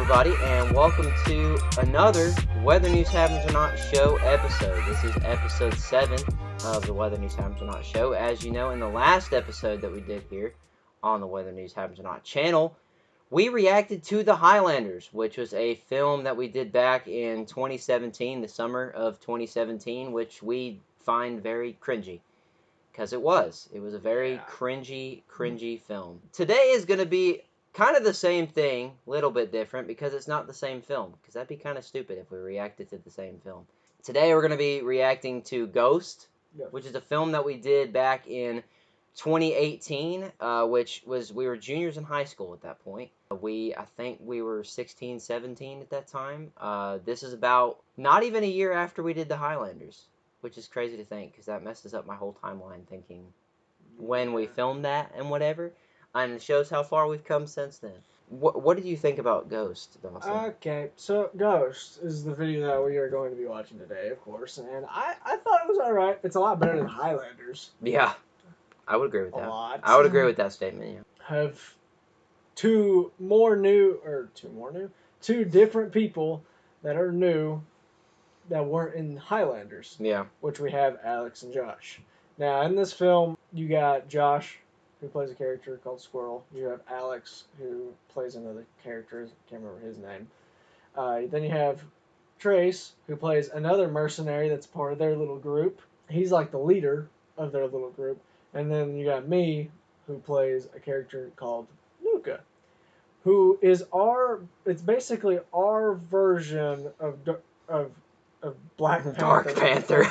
everybody, and welcome to another Whether News Happens or Not show episode. This is episode 7 of the Whether News Happens or Not show. As you know, in the last episode that we did here on the Whether News Happens or Not channel, we reacted to The Highlanders, which was a film that we did back in 2017, the summer of 2017, which we find very cringy. Because it was. It was a very cringy film. Today is going to be kind of the same thing, a little bit different, because it's not the same film. Because that'd be kind of stupid if we reacted to the same film. Today we're going to be reacting to Ghost, which is a film that we did back in 2018, which was, we were juniors in high school at that point. I think we were 16, 17 at that time. This is about not even a year after we did The Highlanders, which is crazy to think, because that messes up my whole timeline thinking when we filmed that and whatever. And it shows how far we've come since then. What did you think about Ghost, Dawson? Okay, so Ghost is the video that we are going to be watching today, of course. And I thought it was alright. It's a lot better than Highlanders. Yeah, I would agree with that. A lot. I would agree with that statement, yeah. Have two different people that are new that weren't in Highlanders. Yeah. Which we have Alex and Josh. Now, in this film, you got Josh, who plays a character called Squirrel. You have Alex, who plays another character. Can't remember his name. Then you have Trace, who plays another mercenary that's part of their little group. He's like the leader of their little group. And then you got me, who plays a character called Luca, who is it's basically our version of Black Panther. Dark Panther.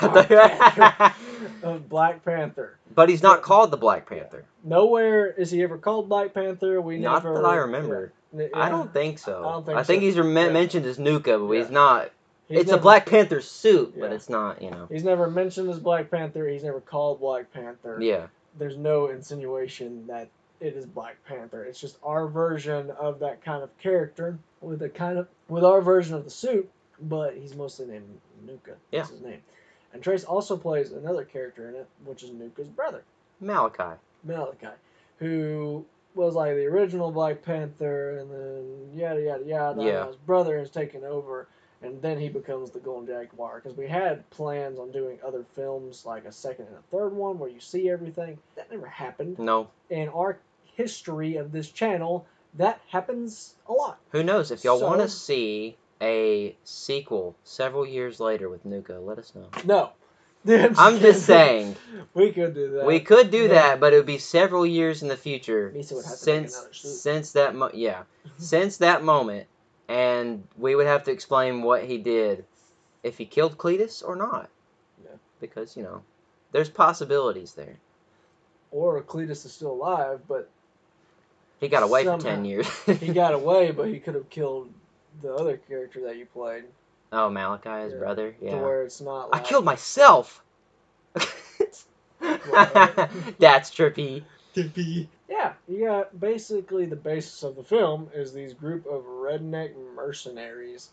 Of Black Panther. But he's not called the Black Panther. Nowhere is he ever called Black Panther. Not that I remember. Yeah. I don't think so. I think he's mentioned as Nuka, but he's not. It's never, a Black Panther suit, but it's not, He's never mentioned as Black Panther. He's never called Black Panther. Yeah. There's no insinuation that it is Black Panther. It's just our version of that kind of character with our version of the suit, but he's mostly named Nuka. Yeah. That's his name. And Trace also plays another character in it, which is Nuka's brother. Malachi, who was like the original Black Panther, and then yada yada yada. Yeah. His brother has taken over, and then he becomes the Golden Jaguar. Because we had plans on doing other films, like a second and a third one, where you see everything. That never happened. No. In our history of this channel, that happens a lot. Who knows? If y'all want to see a sequel several years later with Nuka, let us know. No. I'm just saying. We could do that. We could do that, but it would be several years in the future since that moment, and we would have to explain what he did, if he killed Cletus or not. Yeah. Because, there's possibilities there. Or Cletus is still alive, but he got away for 10 years. He got away, but he could have killed the other character that you played. Oh, Malachi, his brother? Yeah. To where it's not like... I killed myself! That's trippy. Yeah, you got basically the basis of the film is these group of redneck mercenaries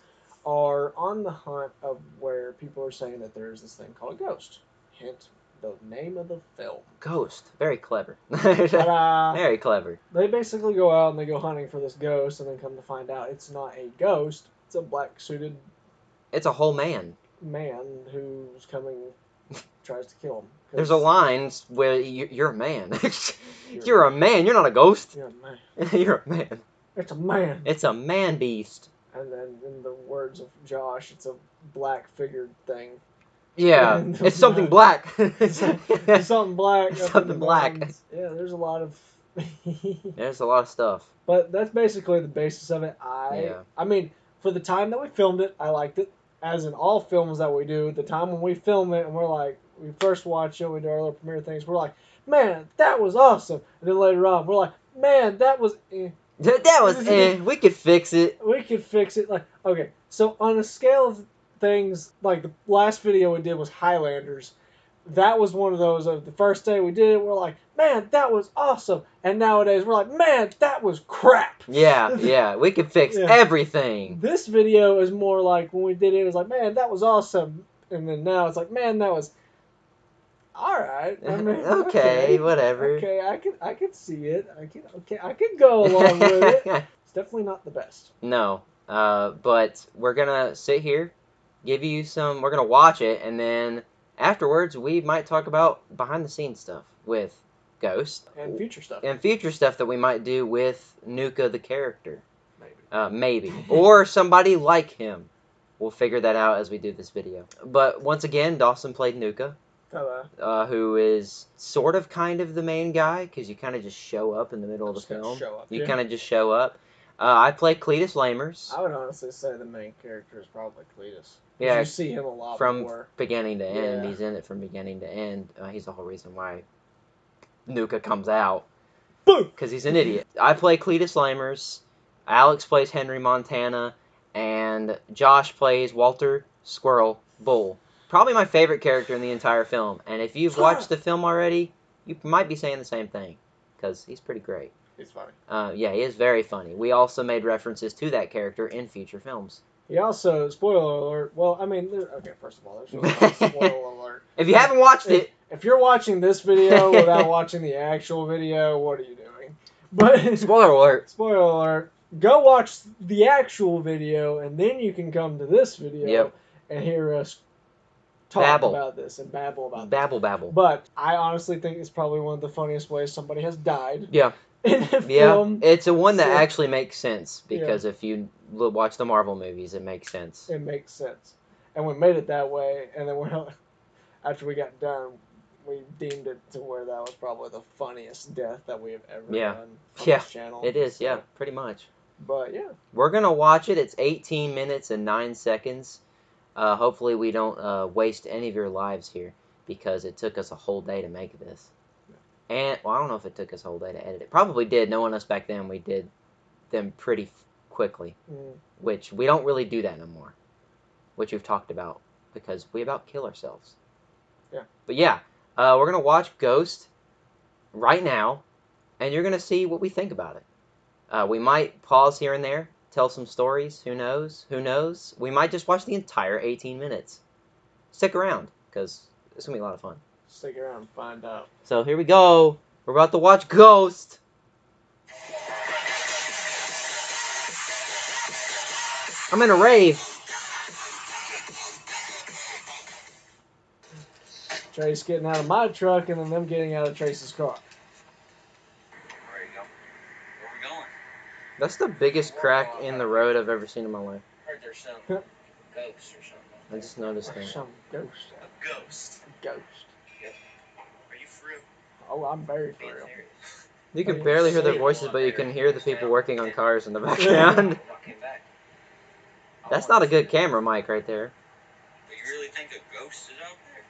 are on the hunt of where people are saying that there's this thing called a ghost. Hint, the name of the film. Ghost. Very clever. Ta-da! Very clever. They basically go out and they go hunting for this ghost, and then come to find out it's not a ghost. It's a black-suited... It's a whole man who's coming, tries to kill him. There's a line where you're a man. You're a man. You're not a ghost. You're a man. You're a man. It's a man. It's a man beast. And then, in the words of Josh, it's a black figured thing. Yeah, it's something black. It's something black. Something black. Yeah, there's a lot of... There's a lot of stuff. But that's basically the basis of it. I mean, for the time that we filmed it, I liked it. As in all films that we do, the time when we film it and we're like, we first watch it, we do our little premiere things, we're like, man, that was awesome. And then later on, we're like, man, that was eh. That was eh. We could fix it. We could fix it. Like, okay, so on a scale of things, like the last video we did was Highlanders. That was one of those of the first day we did it, we're like, man, that was awesome. And nowadays we're like, man, that was crap. Yeah, we could fix everything. This video is more like when we did it, it was like, man, that was awesome. And then now it's like, man, that was alright. I mean, okay, whatever. Okay, I could see it. I could go along with it. It's definitely not the best. No. But we're gonna sit here, give you some. We're gonna watch it, and then afterwards we might talk about behind the scenes stuff with Ghost And future stuff that we might do with Nuka the character. maybe. Maybe. Or somebody like him. We'll figure that out as we do this video. But once again, Dawson played Nuka, Hello. who is sort of kind of the main guy, because you kind of just show up in the middle of the Just kinda film. show up, You yeah. kind of just show up. I play Cletus Lamers. I would honestly say the main character is probably Cletus. Yeah, you see him a lot from more. beginning to end. Yeah. He's in it from beginning to end. He's the whole reason why Nuka comes out. Boom! Because he's an idiot. I play Cletus Lamers. Alex plays Henry Montana. And Josh plays Walter Squirrel Bull. Probably my favorite character in the entire film. And if you've watched the film already, you might be saying the same thing. Because he's pretty great. He's funny. Yeah, he is very funny. We also made references to that character in future films. He also, spoiler alert, well, I mean, okay, first of all, there's really no spoiler alert. If you haven't watched it... If you're watching this video without watching the actual video, what are you doing? But Spoiler alert. Spoiler alert. Go watch the actual video, and then you can come to this video and hear us talk about this and babble about this. Babble. But I honestly think it's probably one of the funniest ways somebody has died. Yeah. In a film. It's a one that actually makes sense, because if you watch the Marvel movies, it makes sense. It makes sense. And we made it that way, and then after we got done, we deemed it to where that was probably the funniest death that we have ever done on this channel. It is, pretty much. But yeah. We're going to watch it. It's 18 minutes and 9 seconds. Hopefully we don't waste any of your lives here, because it took us a whole day to make this. And, well, I don't know if it took us a whole day to edit it. Probably did. Knowing us back then, we did them pretty quickly. Which, we don't really do that no more. Which we've talked about, because we about kill ourselves. Yeah. But yeah, we're going to watch Ghost right now, and you're going to see what we think about it. We might pause here and there, tell some stories. Who knows? Who knows? We might just watch the entire 18 minutes. Stick around, because it's going to be a lot of fun. Stick around and find out. So here we go. We're about to watch Ghost. I'm in a rave. Trace getting out of my truck, and then them getting out of Trace's car. There you go. Where we going? That's the biggest crack in the road I've ever seen in my life. I heard there's some ghost or something. I just noticed that. Some ghost. A ghost. Ghost. Yep. Are you for real? Oh, I'm very for Being real. serious. You can barely hear their voices, but you can hear the people working on cars in the background. I came back. That's not a good camera mic right there. But you really think a ghost is out there?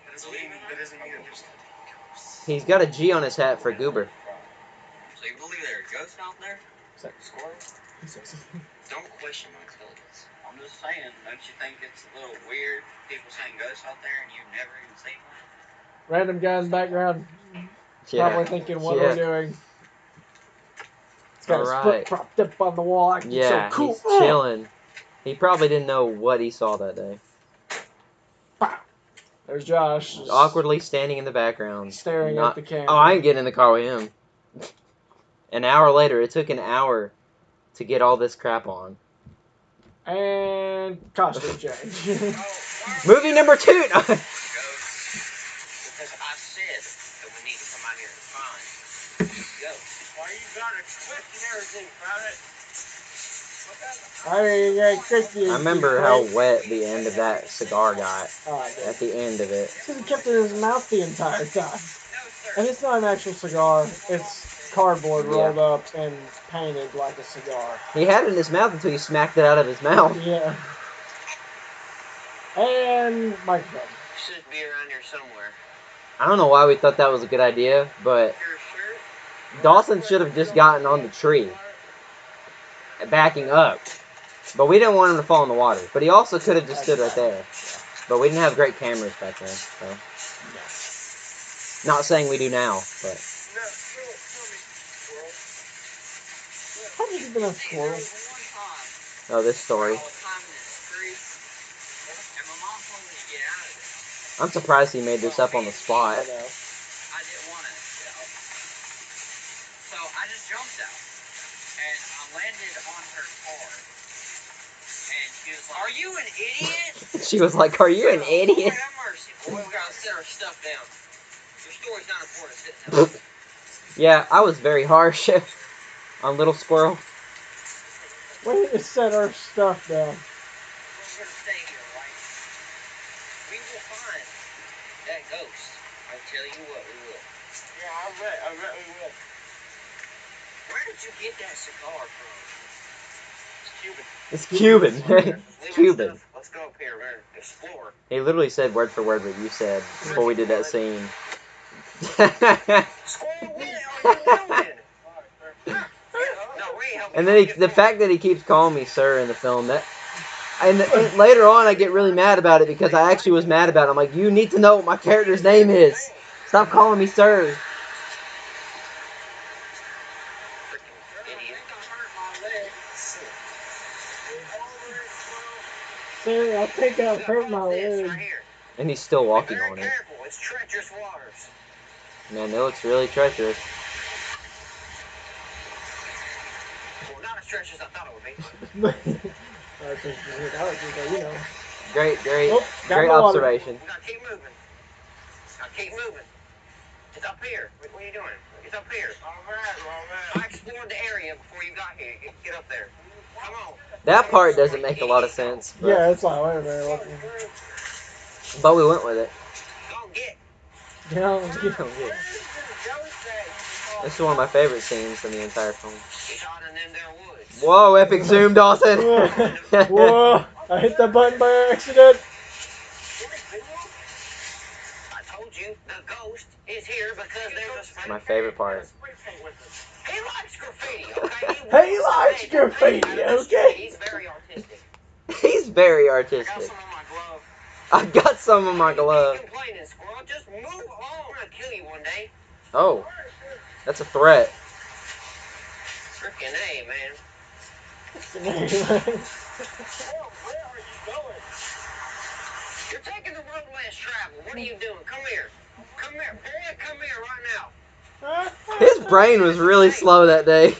That doesn't mean there's ghosts. He's got a G on his hat for Goober. So you believe there are ghosts out there? Is that Squirrels? squirrel? Don't question my intelligence. I'm just saying, don't you think it's a little weird, people saying ghosts out there and you've never even seen one? Random guy in the background, probably thinking what we're doing. He's got his foot propped up on the wall, acting so cool. He's chilling. He probably didn't know what he saw that day. There's Josh. Awkwardly standing in the background. Staring at the camera. Oh, I ain't getting in the car with him. An hour later. It took an hour to get all this crap on. And costume change. Movie number 2! Because I said that we need to come out here and find ghosts. Why you got a twist and everything about it? I remember how wet the end of that cigar got. At the end of it. Because he kept it in his mouth the entire time. And it's not an actual cigar. It's cardboard rolled up and painted like a cigar. He had it in his mouth until you smacked it out of his mouth. Yeah. And microphone. Should be around here somewhere. I don't know why we thought that was a good idea, but Dawson should have just gotten on the tree, backing up. But we didn't want him to fall in the water. But he also could have just stood right there. But we didn't have great cameras back then, so. Not saying we do now, but. How did you been a squirrel? Oh, this story. I'm surprised he made this up on the spot. I know. I didn't want to get out. So I just jumped out. And I'm landed on her car. And she was like, "Are you an idiot?" She was like, "Are you an idiot?" Lord have mercy, boy. We gotta sit our stuff down. Your story's not important. Sit down. Yeah, I was very harsh on Little Squirrel. We need to set our stuff down. We're gonna stay here, right? We will find that ghost. I tell you what, we will. Yeah, I bet we will. Where did you get that cigar from? It's Cuban. It's Cuban. It's Cuban. Let's go up here, man. Explore. He literally said word for word what you said before we did that scene. Squirrel, what are you doing? And then the fact that he keeps calling me sir in the film, and later on I get really mad about it because I actually was mad about it. I'm like, you need to know what my character's name is. Stop calling me sir. Sir, I think I've hurt my leg. And he's still walking on it. Careful, it's treacherous waters. Man, it looks really treacherous. Well, not as treacherous as I thought it would be. You know. Great Oh, got great in the water. observation. We gotta keep moving. Gotta keep moving. It's up here. What are you doing? It's up here. All right. I explored the area before you got here. Get up there. Come on. That part doesn't make a lot of sense. But, Yeah, it's like, wait a minute. but we went with it. Don't get. You know, This is one of my favorite scenes in the entire film. He's hiding in their woods. Whoa, epic zoom, Dawson! Whoa, I hit the button by accident. I told you, the ghost is here because there's a spray. My favorite part. He likes graffiti, okay? He likes graffiti, okay? He's very artistic. He's very I artistic. got some on my glove. I got some on my glove. Keep complaining, squirrel. Just move on. I'm gonna kill you one day. Oh, that's a threat. Freaking A, man. Where are you going? You're taking the road less traveled. What are you doing? Come here. Come here. Boy, come here right now. His brain was really slow that day.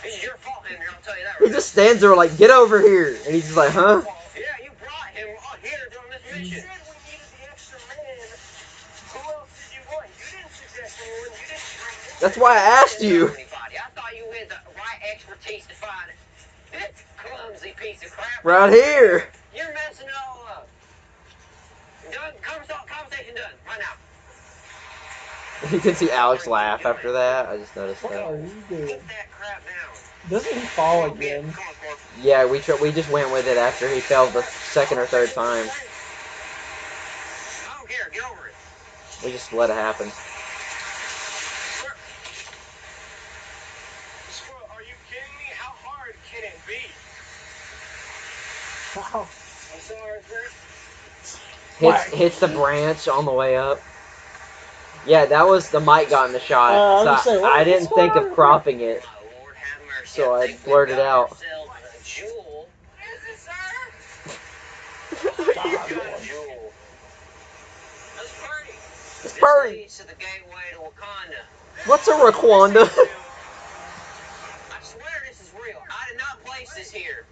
This is your fault, Henry. I'll tell you that He right just stands there like, get over here. And he's just like, huh? Yeah, you brought him here on this mission. You said we needed the extra man. Who else did you want? You didn't suggest anyone. You didn't. That's why I asked you. I thought you had the right expertise to find it. This clumsy piece of crap. Right here. You're messing it all up. Done. Conversation done. Right now. You can see Alex laugh after that. I just noticed What are that. you doing? Get that crap down. Doesn't he fall Go get it. again? Come on, Corp. Yeah, we just went with it after he fell the second or third time. I don't care. Get over it. We just let it happen. Squirrel, are you kidding me? How hard can it be? Wow. I'm sorry, sir. Hits the branch on the way up. Yeah, that was the mic got in the shot. I was So gonna say, what I was didn't going think on of here? cropping it. My Lord have mercy. So I think we've blurted got out. ourselves a jewel. Is it, sir? Jewel. Let's party. It's This Purdy. leads to the gateway to Wakanda. What's a Raquanda? I swear this is real. I did not place this here.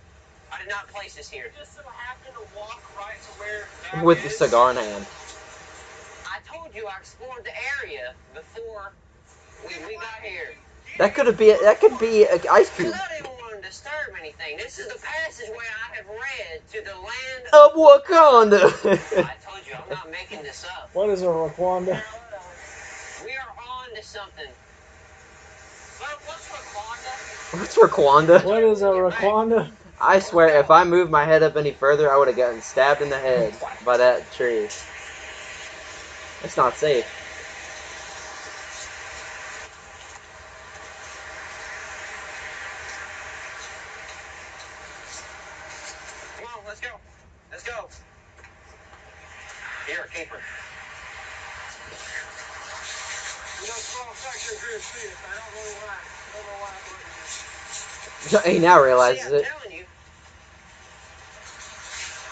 I did not place this here. Just so happened to walk right to where that With the is. cigar in hand. I told you I explored the area before we got here. That could be an ice cube. Because I didn't want to disturb anything. This is the passageway I have read to the land Of Wakanda. I told you, I'm not making this up. What is a Raquanda? We are on to something. Well, what's Wakanda? What's Raquanda? What is a Raquanda? I swear, if I moved my head up any further, I would have gotten stabbed in the head by that tree. It's not safe. Come on, let's go. Let's go. You're a keeper. You know, small section here is serious. I don't know why. I don't know why I'm looking at He now realizes See, I'm it. telling you.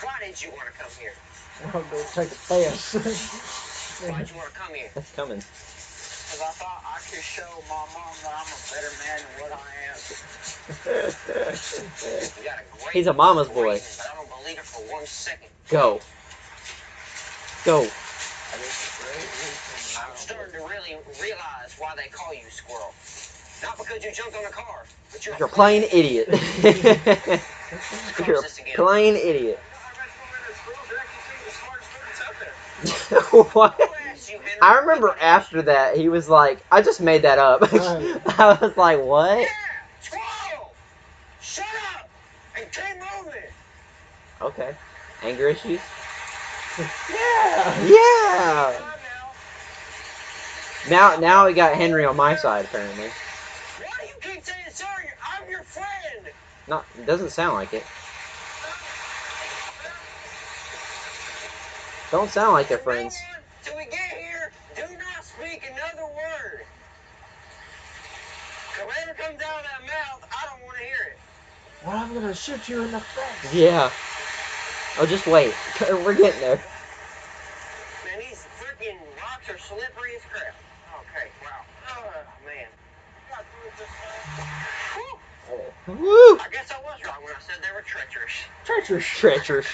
Why did you want to come here? I'll go take a piss. Why did you want to come here? It's coming. because I thought I could show my mom that I'm a better man than what I am. You got a great He's a mama's boy. reason, but I don't believe it for 1 second. Go. Go. I'm starting to really realize why they call you Squirrel. Not because you jumped on a car, but you're You're a plain idiot. You're a plain idiot. What? I remember after that, he was like, I just made that up. I was like, what? Yeah, Squirrel! Shut up! And keep moving! Okay. Anger issues? Yeah. Yeah! Now we got Henry on my side, apparently. Why do you keep saying sorry? I'm your friend! No, it doesn't sound like it. Don't sound like they're friends. Till we get here, do not speak another word. Whatever comes out of that mouth, I don't want to hear it. Well, I'm gonna shoot you in the face. Yeah. Oh, just wait. We're getting there. Man, these freaking rocks are slippery as crap. Okay, wow. Oh, man. Whew. Woo! I guess I was wrong when I said they were treacherous. Treacherous. Treacherous.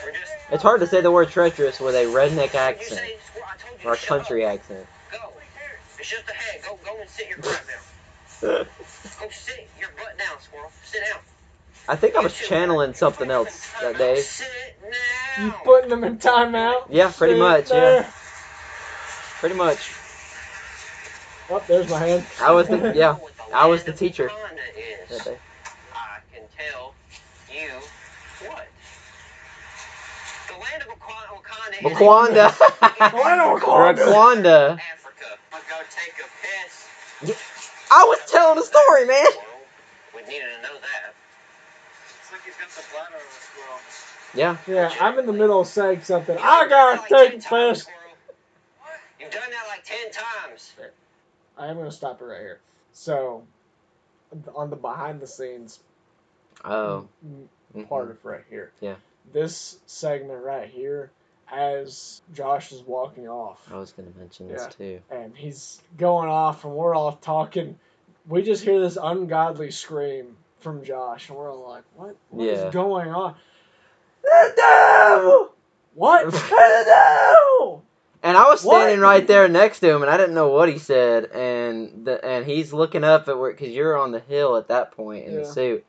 We're just... It's hard to say the word treacherous with a redneck You accent. say, I told you Or a to shut country up. accent. Go. It's just ahead. Go and sit your crap down. Go sit your butt down, Squirrel. Sit down. I think I was channeling something else that day. Sit now. You putting them in timeout? Yeah, pretty Sit much, there. yeah. Pretty much. Oh, there's my hand. I was the, yeah, I was the teacher Wakanda that is. day. I can tell you what? The land of Wakanda is Wakanda. The land of Wakanda. Wakanda. Africa. I'll go take a piss. I was telling the story, man. We needed to know that. It's like he's got the bladder of a squirrel. Yeah. Yeah, I'm in the middle of saying something. I gotta take a piss. You've done that like 10 times. I am gonna stop it right here. So, on the behind the scenes Oh. part of right here. Yeah. This segment right here, as Josh is walking off, I was gonna mention this too. and he's going off, and we're all talking. We just hear this ungodly scream from Josh, and we're all like, "What? What is going on?" The devil! What? The devil! And I was standing right there next to him, and I didn't know what he said. And he's looking up at where, because you're on the hill at that point in the suit,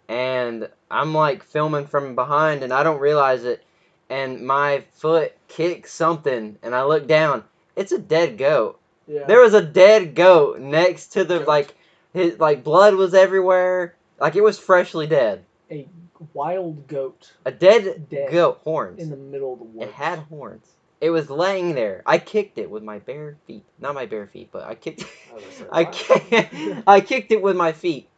and I'm like filming from behind, and I don't realize it, and my foot kicks something, and I look down. It's a dead goat. Yeah. There was a dead goat next to the his blood was everywhere, like it was freshly dead. A wild goat. A dead goat, horns in the middle of the woods. It had horns. It was laying there. I kicked it with my bare feet. Not my bare feet, but I kicked I kicked it with my feet.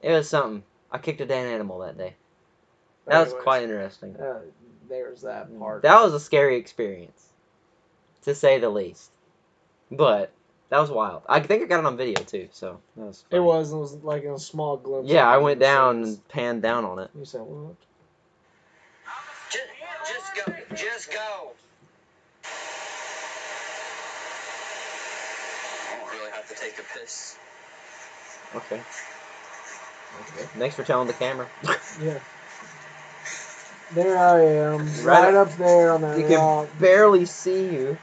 It was something. I kicked a dead animal that day. That was quite interesting. There's that part. That was a scary experience, to say the least. But that was wild. I think I got it on video too, so that was funny. It was like a small glimpse. Yeah, I went down and panned down on it. You said what? Just go. Just go. I don't really have to take a piss. Okay. Thanks for telling the camera. Yeah. There I am, right up there on that rock. You can barely see you.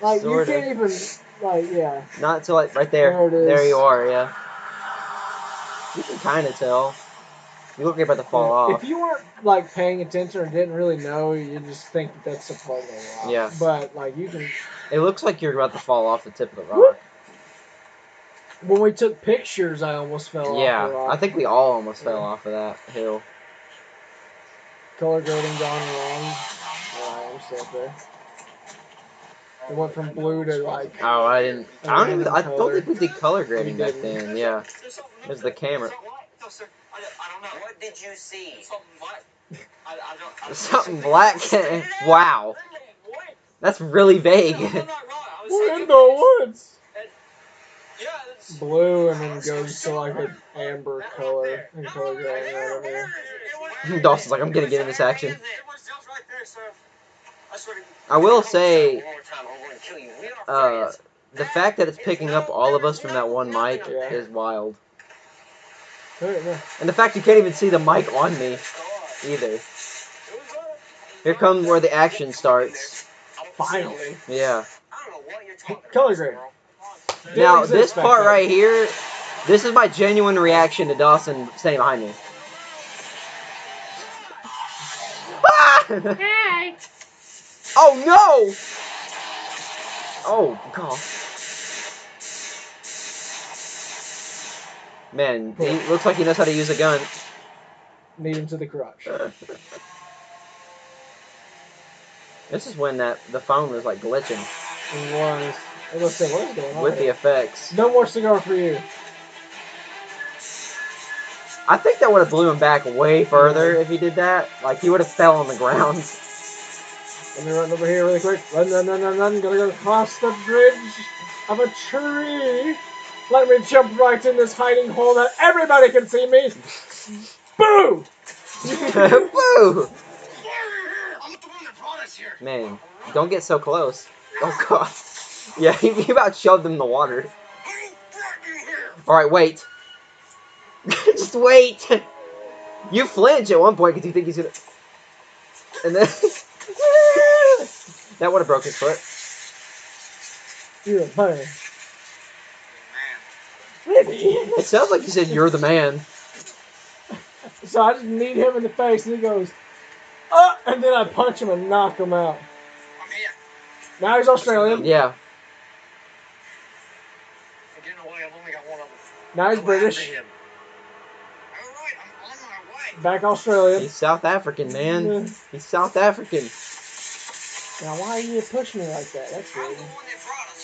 Like, you can't even, like, yeah. Not until, like, right there. There it is. There you are, yeah. You can kind of tell. You look like you're about to fall off. If you weren't, like, paying attention or didn't really know, you just think that that's a part of the rock. Yeah. But, like, you can... It looks like you're about to fall off the tip of the rock. When we took pictures, I almost fell off the rock. I think we all almost fell off of that hill. Color grading gone wrong. I'm still up there. It went from blue to like. Oh, I don't think we did color grading back then. Yeah, it was the camera. I don't know. What did you see? Something black. Wow, that's really vague. We're in the woods. Blue and then goes to like an amber color and color grading right over there. Dawson's like, I'm gonna get in this action. I will say, the fact that it's picking up all of us from that one mic is wild. And the fact you can't even see the mic on me either. Here comes where the action starts. Finally. Yeah. Color grade. Now, this part right here, this is my genuine reaction to Dawson standing behind me. Ah! Hey! Oh, no! Oh, God. Man, he looks like he knows how to use a gun. Need him to the crotch. This is when the phone was, like, glitching. It was. Let's say, what is going on With the here? effects. No more cigar for you. I think that would have blew him back way further if he did that. Like, he would have fell on the ground. Let me run over here really quick. Run. Gotta go across the bridge of a tree. Let me jump right in this hiding hole that everybody can see me. Boo! Boo! Man, don't get so close. Oh, God. Yeah, he about shoved him in the water. Alright, wait. Just wait. You flinch at one point because you think he's gonna... And then... That would have broke his foot. You're a man. Maybe. It sounds like you said you're the man. So I just kneed him in the face and he goes, oh! And then I punch him and knock him out. Now he's Australian. Yeah. Now he's British. Back Australian. He's South African, man. He's South African. Now why are you pushing me like that? That's weird.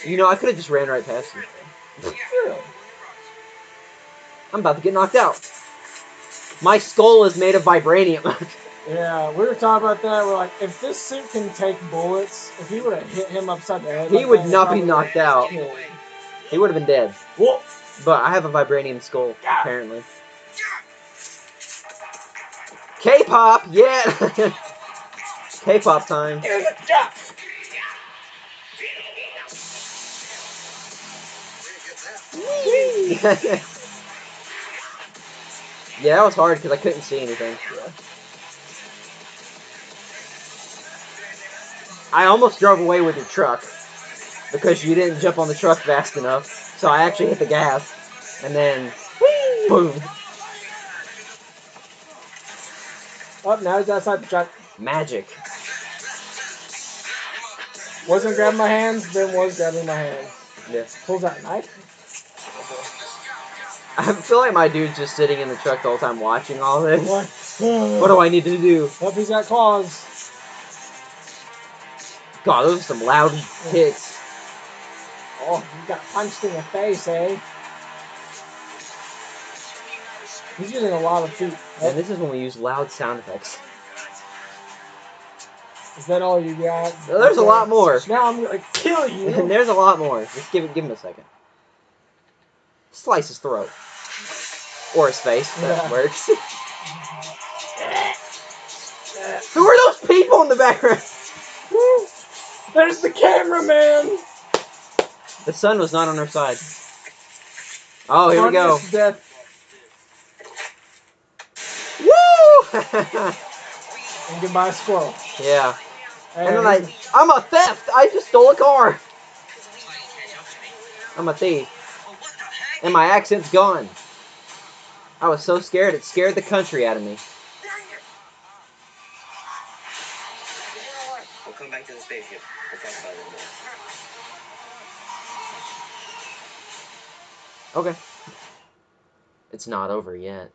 You know, I could have just ran right past you. Really? I'm about to get knocked out. My skull is made of vibranium. Yeah, we were talking about that. We're like, if this suit can take bullets, if he would have hit him upside the head, He like would that, not be knocked out. Yeah. He would have been dead. Whoa. But I have a vibranium skull, apparently. K-pop, yeah! K-pop time. Yeah, that was hard because I couldn't see anything. Yeah. I almost drove away with your truck because you didn't jump on the truck fast enough. So I actually hit the gas. And then, boom. Oh, now he's outside the truck. Magic. Wasn't grabbing my hands, then was grabbing my hands. Yeah. Pulls out a knife. I feel like my dude's just sitting in the truck the whole time watching all this. What do I need to do? Hope he's got claws. God, those are some loud hits. Oh, you got punched in the face, eh? He's using a lot of feet. And this is when we use loud sound effects. Is that all you got? No, there's a lot more. Now I'm gonna kill you. And there's a lot more. Just give him a second. Slice his throat. Or his face. That works. Who are those people in the background? There's the cameraman. The sun was not on our side. Oh, here we go. Death. Woo! And goodbye, squirrel. Yeah. And then I'm a theft. I just stole a car. I'm a thief. And my accent's gone. I was so scared, it scared the country out of me. We'll come back to the spaceship. We'll talk about it more. Okay. It's not over yet.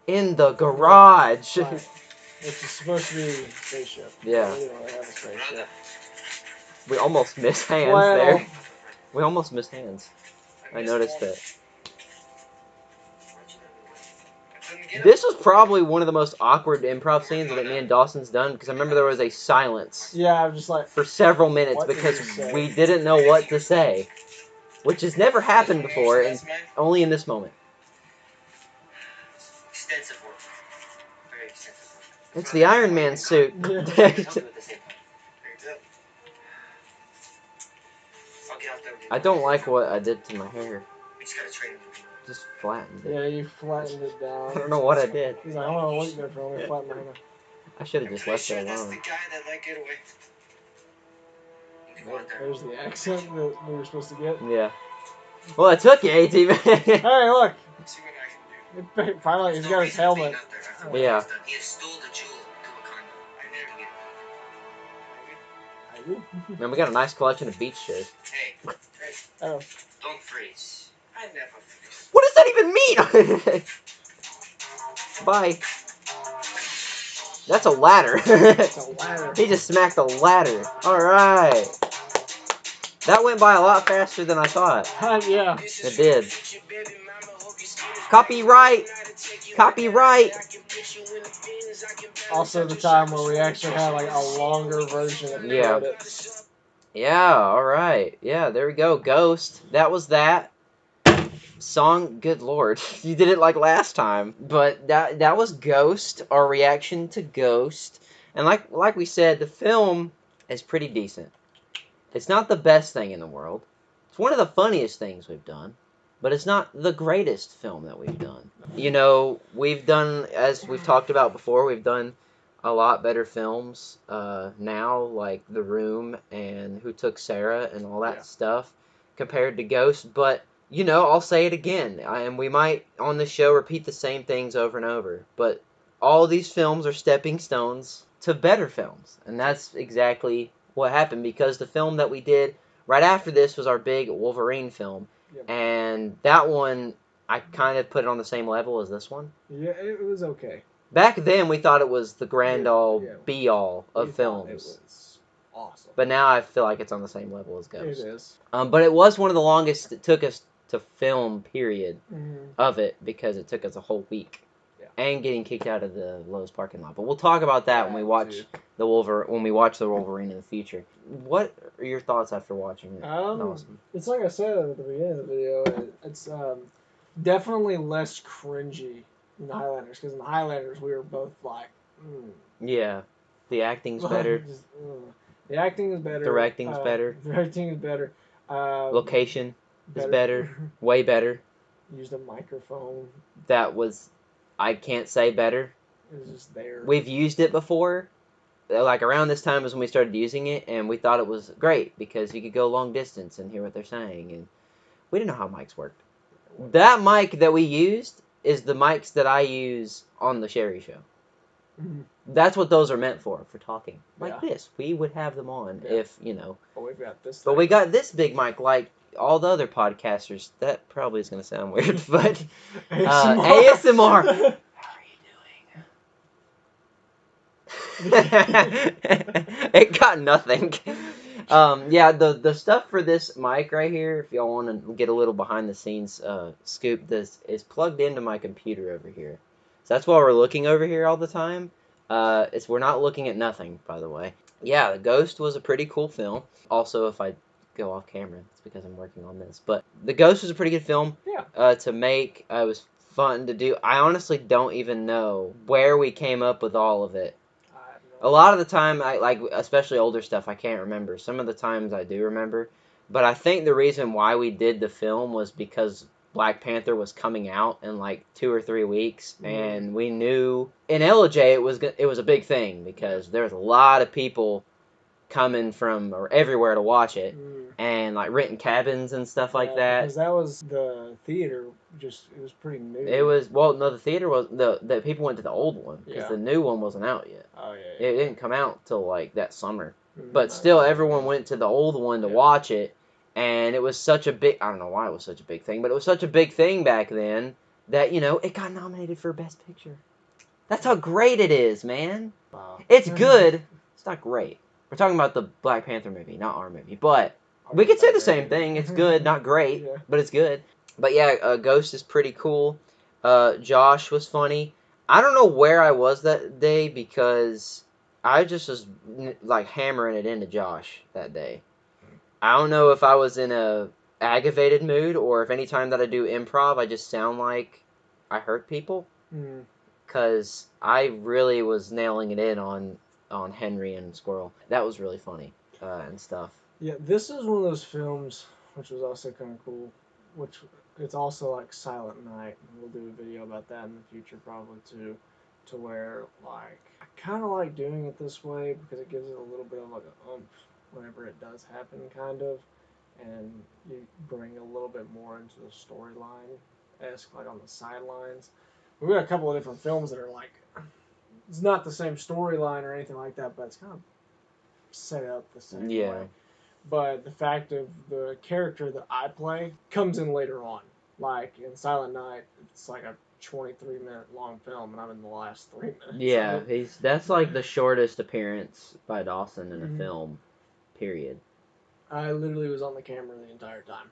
In the garage. Right. Which is supposed to be a spaceship. Yeah. We don't really have a spaceship. We almost missed hands Flannel. there. We almost missed hands. I noticed that. This was probably one of the most awkward improv scenes that me and Dawson's done because I remember there was a silence Yeah, I'm just like, for several minutes What did because he say? we didn't know what to say, which has never happened before, and only in this moment. Extensive work. Very extensive work. It's the Iron Man suit. I'll do it at the same time. Very good. I'll get out there. I don't like what I did to my hair. We just gotta train him. Just flattened it. Yeah, you flattened it I down. don't know what I did. He's like, I don't know what you did for me. Flatten my hair. I should have just left it That's the alone. guy that let get away. You can go out there. There's the accent that we were supposed to get. Yeah. Well, it took you 18 minutes. Hey, look. See what I can do. Finally, he's There's got no his reason to be helmet. out there after what Yeah. he's done. He has stole the jewel to Wakanda. I need to get it. Man, we got a nice collection of beach shirts. Hey, Oh. don't freeze. I never freeze. What does that even mean? Bye. That's a ladder. It's a ladder. He just smacked a ladder. Alright. That went by a lot faster than I thought. Yeah. It did. Copyright. Copyright. Also the time where we actually had like a longer version of the Yeah. credits. Yeah, alright. Yeah, there we go. Ghost. That was that. Song, good lord. You did it like last time. But that was Ghost, our reaction to Ghost. And like we said, the film is pretty decent. It's not the best thing in the world. It's one of the funniest things we've done. But it's not the greatest film that we've done. You know, we've done, as we've talked about before, we've done a lot better films now, like The Room and Who Took Sarah and all that stuff, compared to Ghost. But, you know, I'll say it again, and we might, on the show, repeat the same things over and over. But all these films are stepping stones to better films. And that's exactly what happened, because the film that we did right after this was our big Wolverine film. Yep. And that one, I kind of put it on the same level as this one. Yeah, it was okay. Back then, we thought it was the grand all, Yeah. be all We of thought films. It was awesome. But now I feel like it's on the same level as It Ghost. is. But it was one of the longest it took us to film, period, Mm-hmm. of it, because it took us a whole week. Yeah. And getting kicked out of the Lowe's parking lot. But we'll talk about that when we watch the Wolverine in the future. What are your thoughts after watching it? Dawson? It's like I said at the beginning of the video. It's definitely less cringy than the Highlanders, because in the Highlanders we were both like, Yeah. The acting's better. Just, the acting is better. Directing's better. Directing is better. Location is better. Way better. Used a microphone. That was, I can't say better. It was just there. We've used it before. Like around this time is when we started using it, and we thought it was great because you could go long distance and hear what they're saying, and we didn't know how mics worked. That mic that we used is the mics that I use on the Sherry Show. Mm-hmm. That's what those are meant for talking. Like Yeah. this. We would have them on Yeah. if, you know. But we've got this. But we got this big mic like all the other podcasters. That probably is going to sound weird, but ASMR. It got nothing. Yeah, the stuff for this mic right here, if y'all want to get a little behind the scenes scoop, this is plugged into my computer over here. So that's why we're looking over here all the time. We're not looking at nothing, by the way. Yeah, The Ghost was a pretty cool film. Also, if I go off camera, it's because I'm working on this. But The Ghost was a pretty good film to make. It was fun to do. I honestly don't even know where we came up with all of it. A lot of the time, especially older stuff, I can't remember. Some of the times I do remember. But I think the reason why we did the film was because Black Panther was coming out in like 2 or 3 weeks, and we knew in LJ it was a big thing because there was a lot of people coming from everywhere to watch it, and like renting cabins and stuff like that. Because that was the theater. It was pretty new. It was the theater was the people went to the old one because the new one wasn't out yet. Oh yeah. It didn't come out till like that summer. But still, everyone went to the old one to watch it, and it was such a big, I don't know why it was such a big thing, but it was such a big thing back then that, you know, it got nominated for Best Picture. That's how great it is, man. Wow. It's good. It's not great. We're talking about the Black Panther movie, not our movie. But we could say the same thing. It's good, not great, but it's good. But yeah, Ghost is pretty cool. Josh was funny. I don't know where I was that day because I just was like hammering it into Josh that day. I don't know if I was in a aggravated mood or if any time that I do improv I just sound like I hurt people. because I really was nailing it in on Henry and Squirrel. That was really funny and stuff. Yeah, this is one of those films which was also kind of cool, which it's also like Silent Night. We'll do a video about that in the future probably too, to where like I kind of like doing it this way because it gives it a little bit of like a oomph whenever it does happen, kind of, and you bring a little bit more into the storyline, like on the sidelines. We've got a couple of different films that are like, it's not the same storyline or anything like that, but it's kind of set up the same way. But the fact of the character that I play comes in later on. Like in Silent Night, it's like a 23-minute long film, and I'm in the last 3 minutes. Yeah, that's like the shortest appearance by Dawson in a film, period. I literally was on the camera the entire time,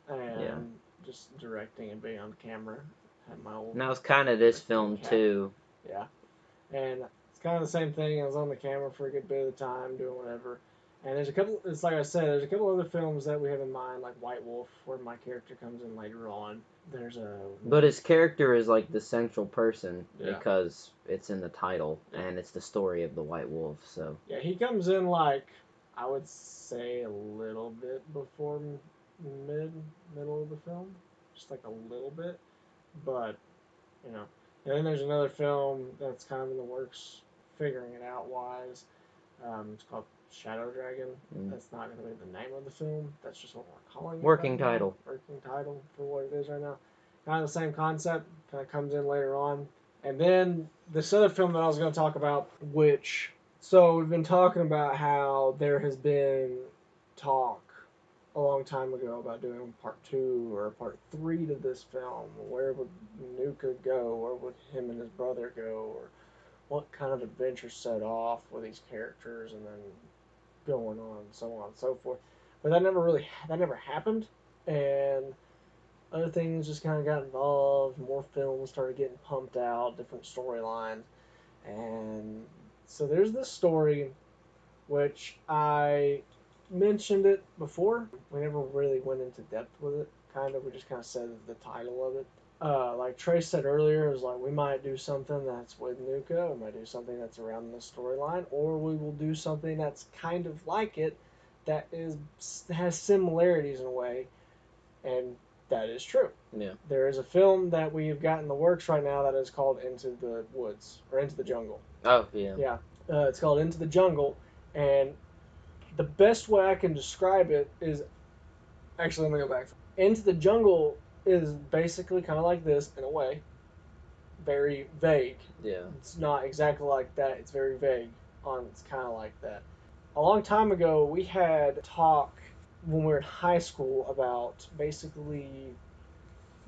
and just directing and being on camera. Had my old. And that was kind of this film too. Yeah, and it's kind of the same thing. I was on the camera for a good bit of the time, doing whatever. And there's a couple, it's like I said, there's a couple other films that we have in mind, like White Wolf, where my character comes in later on. But his character is like the central person because it's in the title, and it's the story of the White Wolf, so. Yeah, he comes in like, I would say a little bit before middle of the film. Just like a little bit. But, you know. And then there's another film that's kind of in the works, figuring it out wise. It's called Shadow Dragon. That's not going to be the name of the film. That's just what we're calling it. Working title for what it is right now. Kind of the same concept. Kind of comes in later on. And then this other film that I was going to talk about, so we've been talking about how there has been talk a long time ago about doing part 2 or part 3 to this film. Where would Nuka go? Where would him and his brother go? Or what kind of adventure set off with these characters and then going on and so on and so forth. But that never happened, and other things just kind of got involved. More films started getting pumped out, different storylines, and so there's this story which I mentioned it before. We never really went into depth with it. We just kind of said the title of it. Like Trey said earlier, it was like we might do something that's with Nuka, we might do something that's around the storyline, or we will do something that's kind of like it, that has similarities in a way, and that is true. Yeah. There is a film that we've got in the works right now that is called Into the Woods, or Into the Jungle. Oh, yeah. Yeah. It's called Into the Jungle, and the best way I can describe it is, actually, let me go back. Into the Jungle is basically kind of like this in a way. Very vague. Yeah. It's not exactly like that. It's very vague. It's kind of like that. A long time ago, we had talk when we were in high school about basically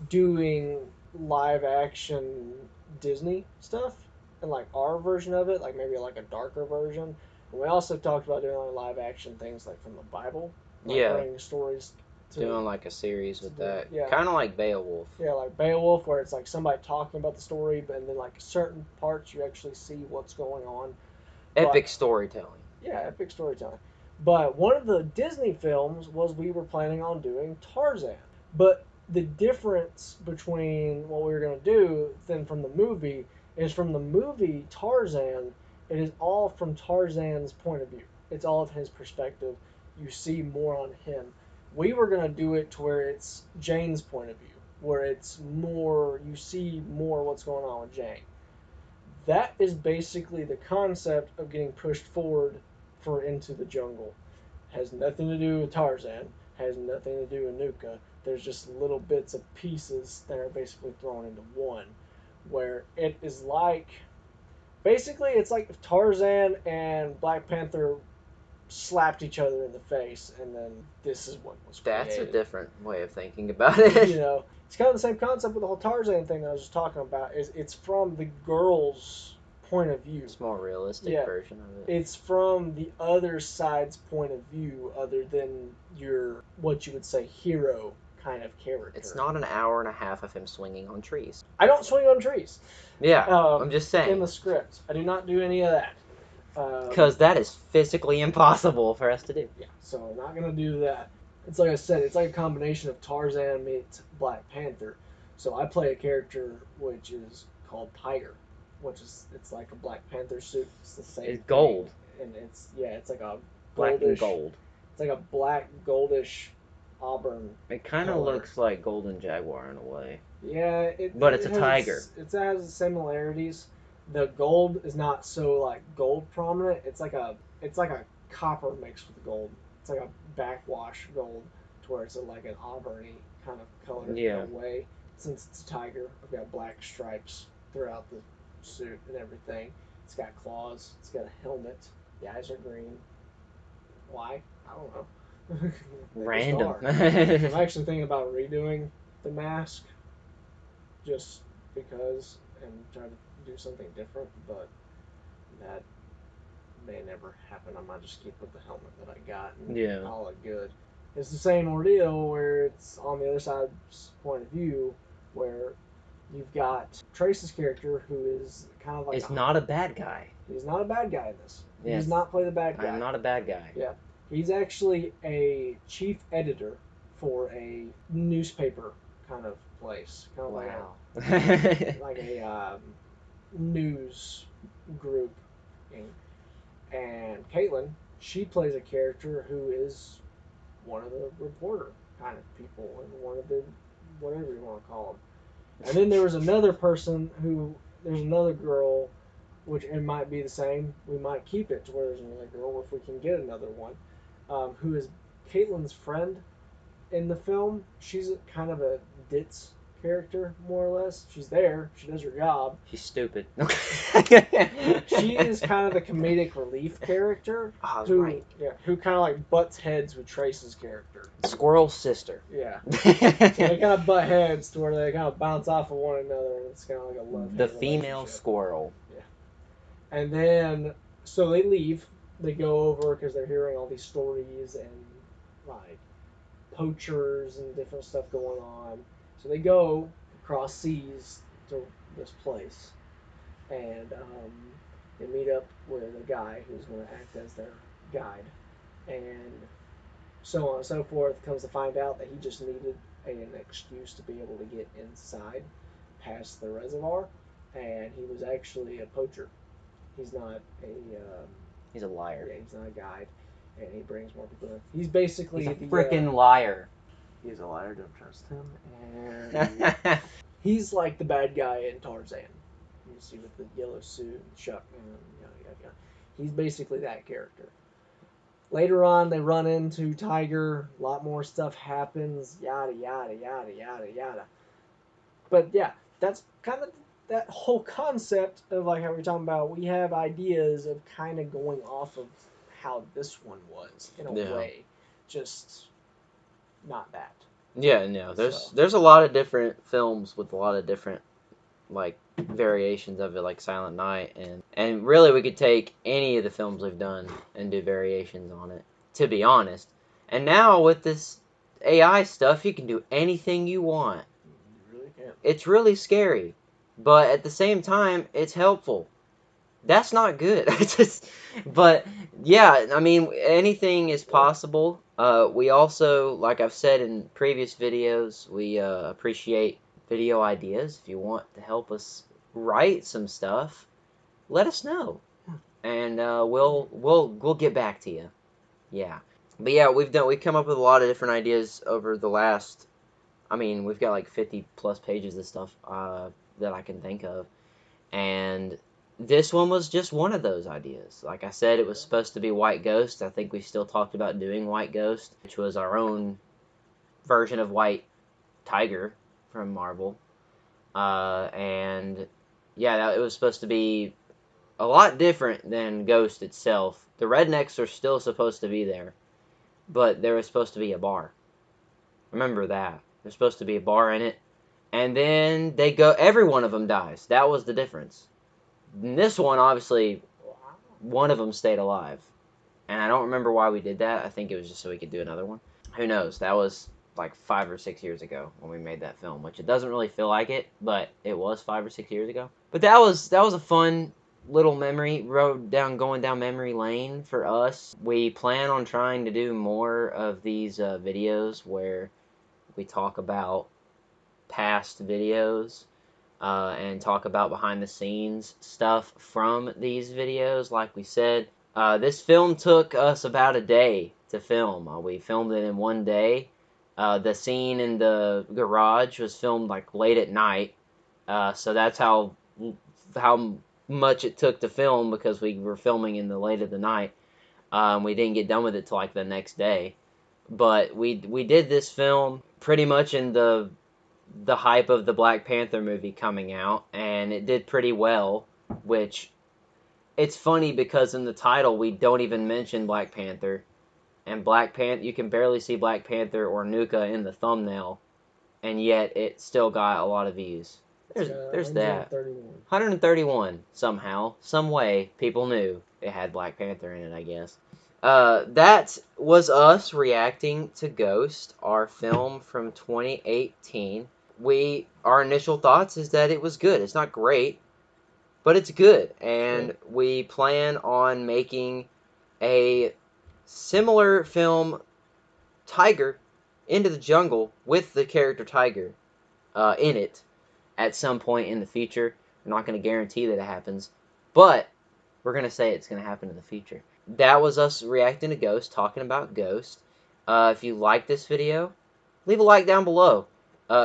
doing live action Disney stuff and like our version of it, like maybe like a darker version. And we also talked about doing like live action things like from the Bible. Like bringing stories. Doing like a series with that. Yeah. Kind of like Beowulf. Yeah, like Beowulf, where it's like somebody talking about the story, but then like certain parts you actually see what's going on. Epic storytelling. Yeah, epic storytelling. But one of the Disney films was we were planning on doing Tarzan. But the difference between what we were going to do than from the movie is from the movie Tarzan, it is all from Tarzan's point of view. It's all of his perspective. You see more on him. We were going to do it to where it's Jane's point of view, where it's more, you see more what's going on with Jane. That is basically the concept of getting pushed forward for Into the Jungle. Has nothing to do with Tarzan, has nothing to do with Nuka. There's just little bits of pieces that are basically thrown into one, where it is like, basically it's like if Tarzan and Black Panther slapped each other in the face, and then this is what was created. That's a different way of thinking about it. You know, it's kind of the same concept with the whole Tarzan thing that I was just talking about. Is it's from the girl's point of view. It's a more realistic version of it. It's from the other side's point of view, other than your, what you would say, hero kind of character. It's not an hour and a half of him swinging on trees. I don't swing on trees. Yeah, I'm just saying. In the script, I do not do any of that. Because that is physically impossible for us to do. Yeah, so I'm not going to do that. It's like I said, it's like a combination of Tarzan meets Black Panther. So I play a character which is called Tiger. which is it's like a Black Panther suit. It's the same. It's gold. thing, and it's like a Black and goldish. gold. It's like a black goldish auburn. It kind of color. looks like Golden Jaguar in a way. Yeah, But it's a tiger. It has similarities. The gold is not so like gold prominent. It's like a copper mixed with gold. It's like a backwash gold, to where it's like an auburny kind of color in a way. Since it's a tiger, I've got black stripes throughout the suit and everything. It's got claws. It's got a helmet. The eyes are green. Why? I don't know. Random. I'm actually thinking about redoing the mask, just because, and try to do something different, but that may never happen. I might just keep with the helmet that I got and call it good. It's the same ordeal where it's on the other side's point of view, where you've got Trace's character, who is kind of like It's not a bad guy. He's not a bad guy in this. He Yes. does not play the bad guy. I'm not a bad guy. Yeah. He's actually a chief editor for a newspaper kind of place. Kind of like a news group. And Caitlin, she plays a character who is one of the reporter kind of people, and one of the whatever you want to call them. And then there was another person there's another girl, which it might be the same. We might keep it to where there's another girl if we can get another one, who is Caitlin's friend in the film. She's kind of a ditz character, more or less. She's there. She does her job. She's stupid. She is kind of the comedic relief character who kind of like butts heads with Trace's character. Squirrel's sister. Yeah. So they kind of butt heads to where they kind of bounce off of one another, and it's kind of like a love. The female squirrel. Yeah. And then, so they leave. They go over because they're hearing all these stories and like poachers and different stuff going on. So they go across seas to this place, and they meet up with a guy who's going to act as their guide, and so on and so forth. Comes to find out that he just needed an excuse to be able to get inside, past the reservoir, and he was actually a poacher. He's not a. He's a liar. Yeah, he's not a guide, and he brings more people in. He's basically a freaking liar. He's a liar. Don't trust him. And he's like the bad guy in Tarzan. You see, with the yellow suit and shotgun, yada yada yada. He's basically that character. Later on, they run into Tiger. A lot more stuff happens. Yada yada yada yada yada. But yeah, that's kind of that whole concept of like how we're talking about. We have ideas of kind of going off of how this one was in a way, just not that. Yeah, no. There's a lot of different films with a lot of different like variations of it, like Silent Night, and really we could take any of the films we've done and do variations on it, to be honest. And now with this AI stuff, you can do anything you want. You really can. It's really scary, but at the same time, it's helpful. That's not good. But yeah, I mean, anything is possible. We also, like I've said in previous videos, we appreciate video ideas. If you want to help us write some stuff, let us know, and we'll get back to you. Yeah, but yeah, we've come up with a lot of different ideas over the last. I mean, we've got like 50 plus pages of stuff that I can think of, and this one was just one of those ideas. Like I said, it was supposed to be White Ghost. I think we still talked about doing White Ghost, which was our own version of White Tiger from Marvel. And yeah, it was supposed to be a lot different than Ghost itself. The rednecks are still supposed to be there, but there was supposed to be a bar. Remember that. There's supposed to be a bar in it, and then every one of them dies. That was the difference. In this one, obviously, one of them stayed alive. And I don't remember why we did that. I think it was just so we could do another one. Who knows? That was like 5 or 6 years ago when we made that film, which it doesn't really feel like it, but it was 5 or 6 years ago. But that was a fun little going down memory lane for us. We plan on trying to do more of these videos where we talk about past videos. and talk about behind the scenes stuff from these videos. Like we said, this film took us about a day to film. We filmed it in one day. The scene in the garage was filmed like late at night, so that's how much it took to film, because we were filming in the late of the night. We didn't get done with it till like the next day, but we did this film pretty much in the hype of the Black Panther movie coming out, and it did pretty well. Which, it's funny because in the title we don't even mention Black Panther, and you can barely see Black Panther or Nuka in the thumbnail, and yet it still got a lot of views. There's that. 131 somehow, some way, people knew it had Black Panther in it, I guess. That was us reacting to Ghost, our film from 2018. Our initial thoughts is that it was good. It's not great, but it's good, and we plan on making a similar film, Tiger, Into the Jungle, with the character Tiger in it at some point in the future. We're not going to guarantee that it happens, but we're going to say it's going to happen in the future. That was us reacting to Ghost, talking about Ghost. If you like this video, leave a like down below.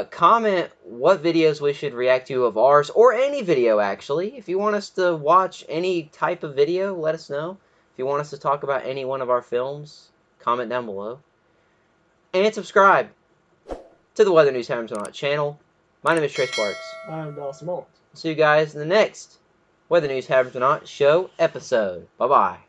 Comment what videos we should react to of ours, or any video actually. If you want us to watch any type of video, let us know. If you want us to talk about any one of our films, comment down below. And subscribe to the Weather News Happens or Not channel. My name is Trey Sparks. I'm Dawson Mullins. See you guys in the next Weather News Happens or Not show episode. Bye-bye.